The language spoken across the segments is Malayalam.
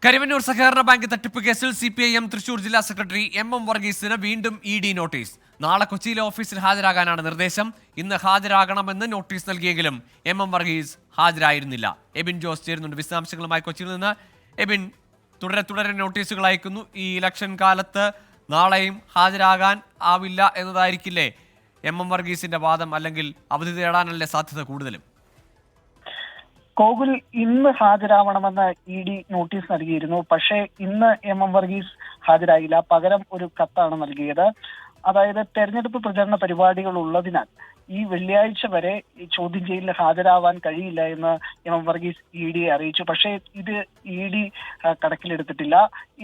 കരുവന്നൂർ സഹകരണ ബാങ്ക് തട്ടിപ്പ് കേസിൽ CPIM തൃശൂർ ജില്ലാ സെക്രട്ടറി MM വർഗീസിന് വീണ്ടും ED നോട്ടീസ്. നാളെ കൊച്ചിയിലെ ഓഫീസിൽ ഹാജരാകാനാണ് നിർദ്ദേശം. ഇന്ന് ഹാജരാകണമെന്ന് നോട്ടീസ് നൽകിയെങ്കിലും MM വർഗീസ് ഹാജരായിരുന്നില്ല. എബിൻ ജോസ് ചേരുന്നുണ്ട് വിശദാംശങ്ങളുമായി കൊച്ചിയിൽ നിന്ന്. എബിൻ, തുടരെ നോട്ടീസുകൾ അയക്കുന്നു. ഈ ഇലക്ഷൻ കാലത്ത് നാളെയും ഹാജരാകാൻ ആവില്ല എന്നതായിരിക്കില്ലേ MM വർഗീസിന്റെ വാദം, അല്ലെങ്കിൽ അവധി തേടാനല്ലേ സാധ്യത കൂടുതലും? കോകുൽ ഇന്ന് ഹാജരാവണമെന്ന് ED നോട്ടീസ് നൽകിയിരുന്നു. പക്ഷേ ഇന്ന് MM വർഗീസ് ഹാജരായില്ല. പകരം ഒരു കത്താണ് നൽകിയത്. അതായത് തെരഞ്ഞെടുപ്പ് പ്രചരണ പരിപാടികൾ ഉള്ളതിനാൽ ഈ വെള്ളിയാഴ്ച വരെ ചോദ്യം ചെയ്യലിൽ ഹാജരാവാൻ കഴിയില്ല എന്ന് MM വർഗീസ് EDയെ അറിയിച്ചു. പക്ഷേ ഇത് ED കണക്കിലെടുത്തിട്ടില്ല.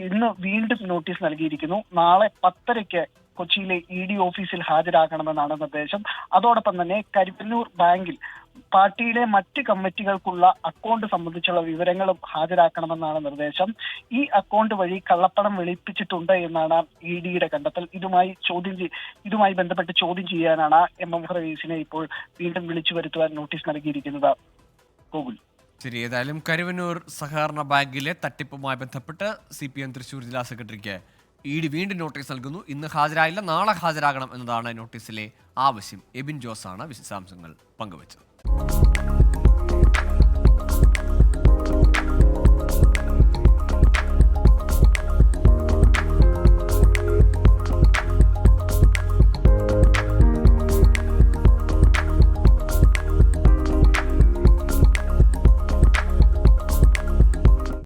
ഇന്ന് വീണ്ടും നോട്ടീസ് നൽകിയിരിക്കുന്നു. നാളെ 10:30 കൊച്ചിയിലെ ED ഓഫീസിൽ ഹാജരാകണമെന്നാണ് നിർദ്ദേശം. അതോടൊപ്പം തന്നെ കരുവന്നൂർ ബാങ്കിൽ പാർട്ടിയിലെ മറ്റ് കമ്മിറ്റികൾക്കുള്ള അക്കൗണ്ട് സംബന്ധിച്ചുള്ള വിവരങ്ങളും ഹാജരാക്കണമെന്നാണ് നിർദ്ദേശം. ഈ അക്കൗണ്ട് വഴി കള്ളപ്പണം വെളുപ്പിച്ചിട്ടുണ്ട് എന്നാണ് EDയുടെ കണ്ടെത്തൽ. ഇതുമായി ബന്ധപ്പെട്ട് ചോദ്യം ചെയ്യാനാണ് MM വർഗീസിനെ ഇപ്പോൾ വീണ്ടും വിളിച്ചു വരുത്തുവാൻ നോട്ടീസ് നൽകിയിരിക്കുന്നത്. ഗോകുൽ, ശരി, ഏതായാലും കരുവന്നൂർ സഹകരണ ബാങ്കിലെ തട്ടിപ്പുമായി ബന്ധപ്പെട്ട് CPM തൃശൂർ ജില്ലാ സെക്രട്ടറിക്ക് ED വീണ്ടും നോട്ടീസ് നൽകുന്നു. ഇന്ന് ഹാജരായില്ല, നാളെ ഹാജരാകണം എന്നതാണ് നോട്ടീസിലെ ആവശ്യം. എബിൻ ജോസ് ആണ് വിശദാംശങ്ങൾ പങ്കുവച്ചത്.